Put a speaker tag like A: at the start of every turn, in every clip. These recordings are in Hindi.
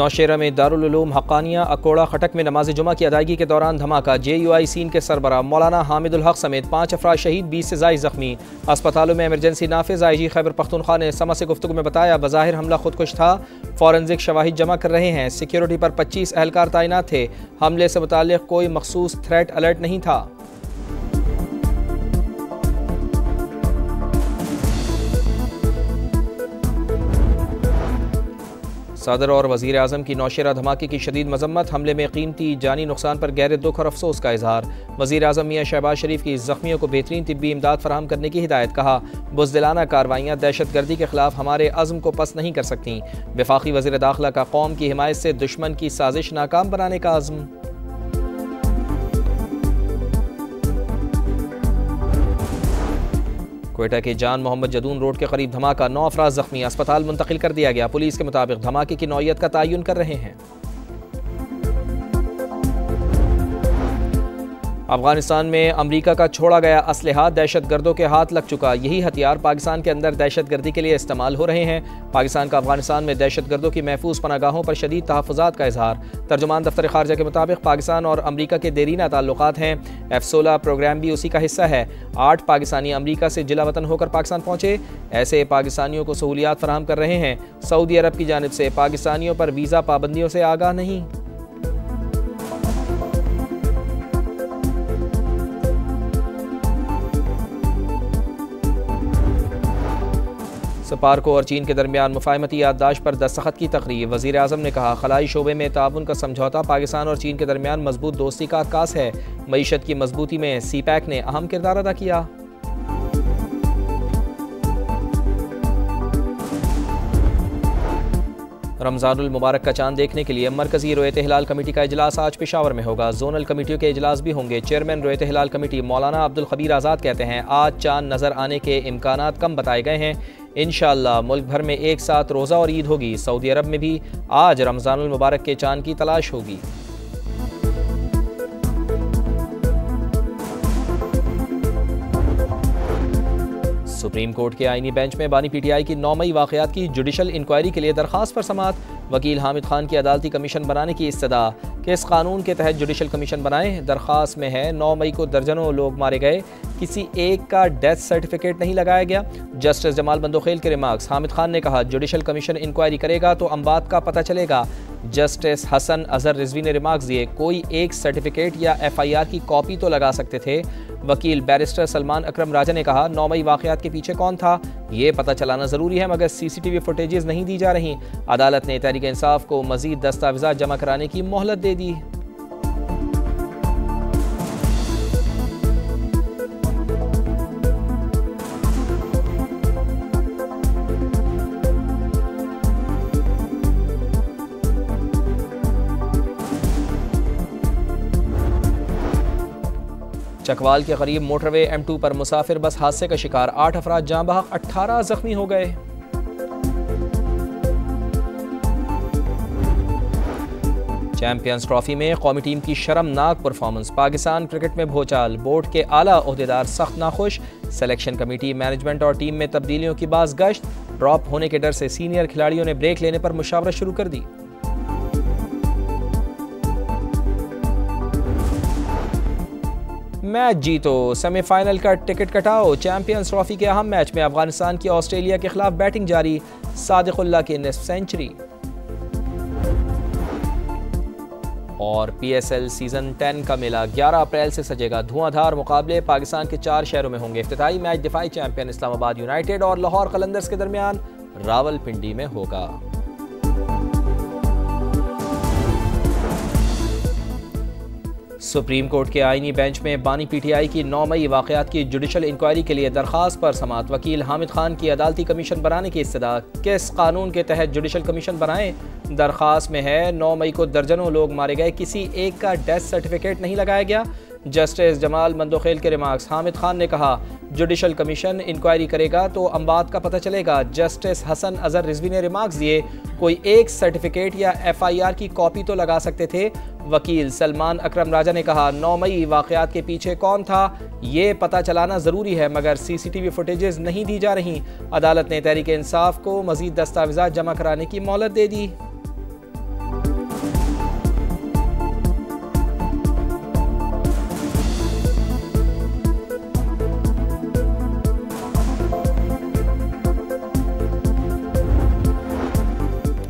A: नौशेरा में दारुल उलूम हक्कानिया अकोड़ा खटक में नमाज जुमा की अदायगी के दौरान धमाका। JUI सीन के सरबराह मौलाना हामिदुल हक समेत 5 अफराद शहीद, 20 से ज़ायद जख्मी। अस्पतालों में इमरजेंसी नाफिज। IG खैबर पख्तूनख्वा ने समा से गुफ्तगू में बताया, बज़ाहिर हमला खुदकुश था, फॉरेंसिक शवाहिद जमा कर रहे हैं। सिक्योरिटी पर 25 एहलकार तैनात थे। हमले से मुताल्लिक़ कोई मखसूस थ्रेट अलर्ट नहीं था। सदर और वज़ीर आज़म की नौशेरा धमाके की शदीद मजम्मत। हमले में कीमती जानी नुकसान पर गहरे दुख और अफसोस का इजहार। वज़ीर आज़म मियां शहबाज शरीफ की ज़ख्मियों को बेहतरीन तिब्बी इमदाद फराहम करने की हिदायत। कहा, बुज़दिलाना कार्रवाइयाँ दहशत गर्दी के खिलाफ हमारे अज़्म को पस्त नहीं कर सकती। वफाकी वज़ीर दाखिला का कौम की हिमायत से दुश्मन की साजिश नाकाम बनाने का अज़्म। क्वेटा के जान मोहम्मद जदून रोड के करीब धमाका, 9 अफराद जख्मी, अस्पताल मुंतकिल कर दिया गया। पुलिस के मुताबिक धमाके की नौइयत का तयन कर रहे हैं। अफगानिस्तान में अमरीका का छोड़ा गया असलहा दहशत गर्दों के हाथ लग चुका। यही हथियार पाकिस्तान के अंदर दहशत गर्दी के लिए इस्तेमाल हो रहे हैं। पाकिस्तान का अफगानिस्तान में दहशत गर्दों की महफूज पनागाहों पर शदीद तहफ़्फ़ुज़ात का इजहार। तर्जुमान दफ्तर खारजा के मुताबिक पाकिस्तान और अमरीका के देरीना ताल्लुकात हैं। F-16 प्रोग्राम भी उसी का हिस्सा है। 8 पाकिस्तानी अमरीका से जिला वतन होकर पाकिस्तान पहुंचे। ऐसे पाकिस्तानियों को सहूलियात फराहम कर रहे हैं। सऊदी अरब की जानिब से पाकिस्तानियों पर वीज़ा पाबंदियों से आगाह नहीं। सपारको और चीन के दरमियान मुफाहमती याददाश्त पर दस्तखत की तकरीर। वज़ीर आज़म ने कहा, खलाई शोबे में ताउन का समझौता पाकिस्तान और चीन के दरमियान मजबूत दोस्ती का अक्कास है। मईशत की मजबूती में CPEC ने अहम किरदार अदा किया। रमज़ानुल मुबारक का चांद देखने के लिए मरकज़ी रोयत हिलाल कमेटी का इजलास आज पेशावर में होगा। जोनल कमेटियों के इजलास भी होंगे। चेयरमैन रोयत हिलाल कमेटी मौलाना अब्दुल खबीर आज़ाद कहते हैं, आज चांद नज़र आने के इम्कानात कम बताए गए हैं। इंशाअल्लाह मुल्क भर में एक साथ रोज़ा और ईद होगी। सऊदी अरब में भी आज रमज़ानुल मुबारक के चांद की तलाश होगी। सुप्रीम कोर्ट के आईनी बेंच में बानी PTI की 9 मई वाक़यात की जुडिशल इंक्वायरी के लिए दरख्वास्त पर समाअत। वकील हामिद खान की अदालती कमीशन बनाने की इस्तदा। किस कानून के तहत जुडिशल कमीशन बनाएं? दरख्वास्त में है, 9 मई को दर्जनों लोग मारे गए, किसी एक का डेथ सर्टिफिकेट नहीं लगाया गया। जस्टिस जमाल बंदोखेल के रिमार्क्स। हामिद खान ने कहा, जुडिशल कमीशन इंक्वायरी करेगा तो अम्बात का पता चलेगा। जस्टिस हसन अजहर रिजवी ने रिमार्क्स दिए, कोई एक सर्टिफिकेट या FIR की कॉपी तो लगा सकते थे। वकील बैरिस्टर सलमान अकरम राजा ने कहा, 9 मई वाक़यात के पीछे कौन था ये पता चलाना ज़रूरी है, मगर CCTV फुटेजेस नहीं दी जा रही। अदालत ने तहरीक इंसाफ को मज़ीद दस्तावेज़ात जमा कराने की मोहलत दे दी। चकवाल के करीब मोटरवे M2 पर मुसाफिर बस हादसे का शिकार, 8 अफराद जाँ बहक, 18 जख्मी हो गए। चैंपियंस ट्रॉफी में कौमी टीम की शर्मनाक परफॉर्मेंस। पाकिस्तान क्रिकेट में भूचाल, बोर्ड के आला ओहदेदार सख्त नाखुश। सिलेक्शन कमेटी, मैनेजमेंट और टीम में तब्दीलियों की बाज़गश्त। ड्रॉप होने के डर से सीनियर खिलाड़ियों ने ब्रेक लेने पर मुशावरत शुरू कर दी। मैच जीतो, सेमीफाइनल का टिकट कटाओ। चैंपियंस ट्रॉफी के अहम मैच में अफगानिस्तान की ऑस्ट्रेलिया के खिलाफ बैटिंग जारी। सादिकुल्लाह की निस्फ सेंचुरी। और PSL सीजन 10 का मेला 11 अप्रैल से सजेगा। धुआंधार मुकाबले पाकिस्तान के 4 शहरों में होंगे। इफ्तिताई मैच दिफाई चैंपियन इस्लामाबाद यूनाइटेड और लाहौर कलंदर्स के दरमियान रावलपिंडी में होगा। सुप्रीम कोर्ट के आईनी बेंच में बानी PTI की 9 मई वाक़यात की जुडिशल इंक्वायरी के लिए दरख्वास्त पर समाअत। वकील हामिद खान की अदालती कमीशन बनाने की इस्तदा। किस कानून के तहत जुडिशल कमीशन बनाएं? दरख्वास्त में है, 9 मई को दर्जनों लोग मारे गए, किसी एक का डेथ सर्टिफिकेट नहीं लगाया गया। जस्टिस जमाल बंदोखेल के रिमार्क्स। हामिद खान ने कहा, जुडिशल कमीशन इंक्वायरी करेगा तो अम्बात का पता चलेगा। जस्टिस हसन अजहर रिजवी ने रिमार्क्स दिए, कोई एक सर्टिफिकेट या FIR की कॉपी तो लगा सकते थे। वकील सलमान अकरम राजा ने कहा, 9 मई वाक़यात के पीछे कौन था ये पता चलाना ज़रूरी है, मगर CCTV फुटेजेस नहीं दी जा रही। अदालत ने तहरीक इंसाफ को मज़ीद दस्तावेज़ात जमा कराने की मोहलत दे दी।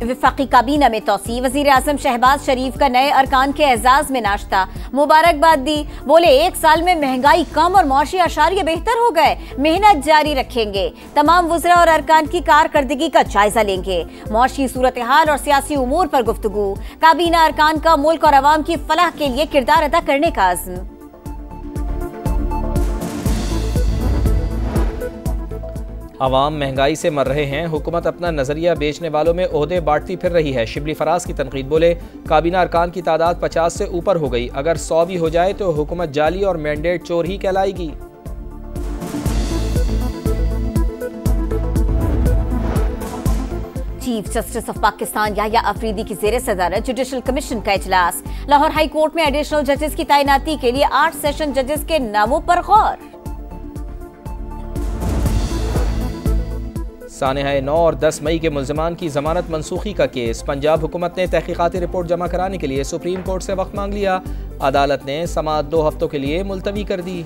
B: वफाकी काबीना में तोसी। वजीर आजम शहबाज शरीफ का नए अरकान के एजाज में नाश्ता, मुबारकबाद दी। बोले 1 साल में महंगाई कम और मौशी आशारिये बेहतर हो गए, मेहनत जारी रखेंगे। तमाम वज़रा और अरकान की कारकर्दगी का जायजा लेंगे। मौशी सूरत हाल और सियासी उमूर पर गुफ्तगू। काबीना अरकान का मुल्क और अवाम की फलाह के लिए किरदार अदा करने का अज़्म।
A: अवाम महंगाई से मर रहे हैं, हुकूमत अपना नजरिया बेचने वालों में ओहदे बांटती फिर रही है। शिबली फराज की तनकीद। बोले काबीना अरकान की तादाद 50 से ऊपर हो गई, अगर 100 भी हो जाए तो हुकूमत जाली और मैंडेट चोर ही कहलाएगी।
B: Chief justice of Pakistan Yahya Afridi की ज़ेर सदारत जुडिशल कमीशन का इजलास। लाहौर हाई कोर्ट में एडिशनल जजेस की तैनाती के लिए 8 सेशन जजेस के नामों पर गौर।
A: सानहा 9 और 10 मई के मुल्ज़िमान की जमानत मनसूखी का केस। पंजाब हुकूमत ने तहकीकाती रिपोर्ट जमा कराने के लिए सुप्रीम कोर्ट से वक्त मांग लिया। अदालत ने समाअत 2 हफ्तों के लिए मुलतवी कर दी।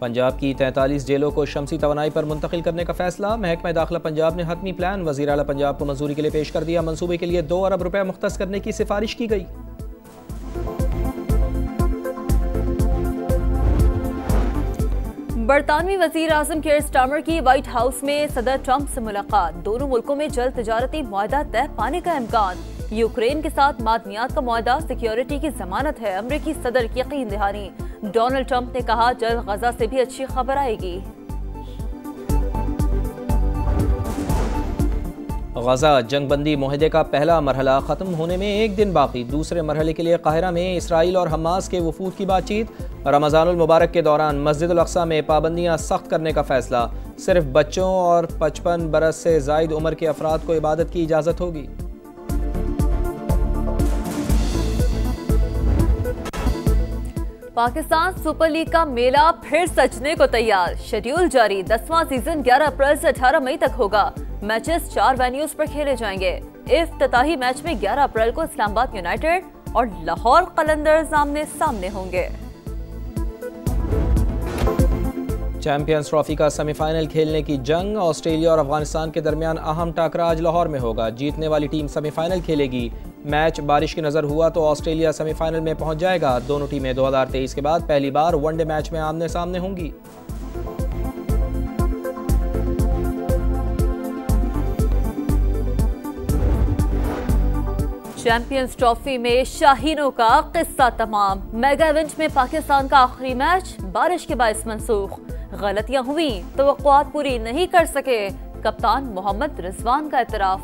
A: पंजाब की 43 जेलों को शमसी तवानाई पर मुंतकिल करने का फैसला। महकमा दाखिला पंजाब ने हतमी प्लान वज़ीर आला पंजाब को मंजूरी के लिए पेश कर दिया। मंसूबे के लिए 2 अरब रुपए मुख्तस करने की सिफारिश की गई।
C: बरतानवी वजीर आजम केयर स्टार्मर की व्हाइट हाउस में सदर ट्रंप से मुलाकात। दोनों मुल्कों में जल्द तिजारती मुआहदा तय पाने का इम्कान। यूक्रेन के साथ मादनियात का मुआहदा सिक्योरिटी की जमानत है, अमरीकी सदर की यकीन दहानी। डोनाल्ड ट्रंप ने कहा जल्द गजा से भी अच्छी खबर आएगी।
A: गजा जंगबंदी मुआहदे का पहला मरहला ख़त्म होने में 1 दिन बाकी। दूसरे मरहले के लिए काहिरा में इसराइल और हमास के वफूद की बातचीत। रमज़ानुल मुबारक के दौरान मस्जिद उल अक्सा में पाबंदियाँ सख्त करने का फैसला। सिर्फ बच्चों और 55 बरस से ज़ायद उम्र के अफराद को इबादत की इजाज़त होगी।
C: पाकिस्तान सुपर लीग का मेला फिर सजने को तैयार। शेड्यूल जारी। 10वां सीजन 11 अप्रैल से 18 मई तक होगा। मैचेस 4 वेन्यूज पर खेले जाएंगे। इफ्तिताही मैच में 11 अप्रैल को इस्लामाबाद यूनाइटेड और लाहौर कलंदर्स आमने सामने होंगे।
A: चैंपियंस ट्रॉफी का सेमीफाइनल खेलने की जंग। ऑस्ट्रेलिया और अफगानिस्तान के दरमियान अहम टकराव आज लाहौर में होगा। जीतने वाली टीम सेमीफाइनल खेलेगी। मैच बारिश की नज़र हुआ तो ऑस्ट्रेलिया सेमीफाइनल में पहुंच जाएगा। दोनों टीमें 2023 के बाद पहली बार वनडे मैच में आमने सामने होंगी।
C: चैंपियंस ट्रॉफी में शाहीनों का किस्सा तमाम। मेगा इवेंट में पाकिस्तान का आखिरी मैच बारिश के बायस मंसूख। गलतियां हुई, तवक्कुआत पूरी नहीं कर सके। कप्तान मोहम्मद रिजवान का एतराफ।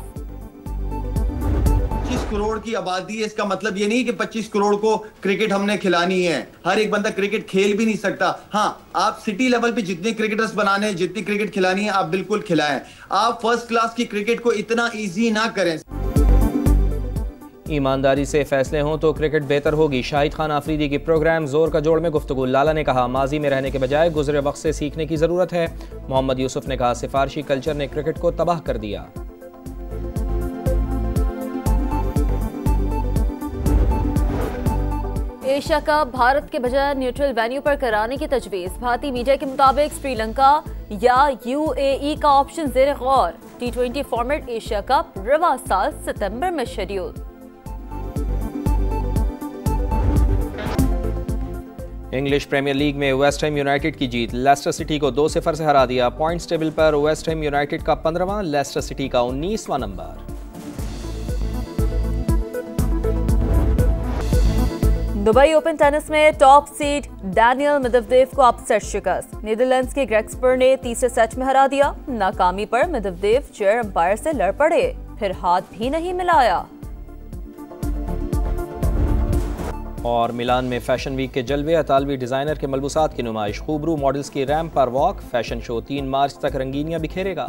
D: 25 करोड़ की आबादी है, इसका मतलब ये नहीं कि 25 करोड़ को क्रिकेट हमने खिलानी है। हर एक बंदा क्रिकेट खेल भी नहीं सकता। हाँ, आप सिटी लेवल पे जितने क्रिकेटर्स बनाने, जितनी क्रिकेट खिलानी है, आप बिल्कुल खिलाएं। आप फर्स्ट क्लास की क्रिकेट को इतना ईजी ना करें।
A: ईमानदारी से फैसले हों तो क्रिकेट बेहतर होगी। शाहिद खान आफरीदी की प्रोग्राम जोर का जोड़ में गुफ्तगू। लाला ने कहा माजी में रहने के बजाय गुजरे वक्त से सीखने की ज़रूरत है। मोहम्मद यूसुफ ने कहा सिफारशी कल्चर ने क्रिकेट को तबाह कर दिया।
C: एशिया कप भारत के बजाय न्यूट्रल वेन्यू पर कराने की तजवीज़। भारतीय मीडिया के मुताबिक श्रीलंका या यूएई का ऑप्शन ज़ेर गौर। T20 फॉर्मेट एशिया कप रवा साल सितंबर में शेड्यूल।
A: इंग्लिश प्रीमियर लीग में वेस्ट हैम यूनाइटेड की जीत। लेस्टर सिटी को 2-0 से हरा दिया। पॉइंट्स टेबल पर वेस्ट हैम यूनाइटेड का 15वां, लेस्टर सिटी का 19वां नंबर।
C: दुबई ओपन टेनिस में टॉप सीड डैनियल मेदवेदेव को अपसेट शिकस्त। नीदरलैंड्स के ग्रेग्सपर ने तीसरे सेट में हरा दिया। नाकामी पर मेदवेदेव चेयर अंपायर से लड़ पड़े, फिर हाथ भी नहीं मिलाया।
A: और मिलान में फैशन वीक के जलवे। अतालवी डिजाइनर के मलबूसात की नुमाइश। खूबरू मॉडल्स की रैंप पर वॉक। फैशन शो 3 मार्च तक रंगीनियां बिखेरेगा।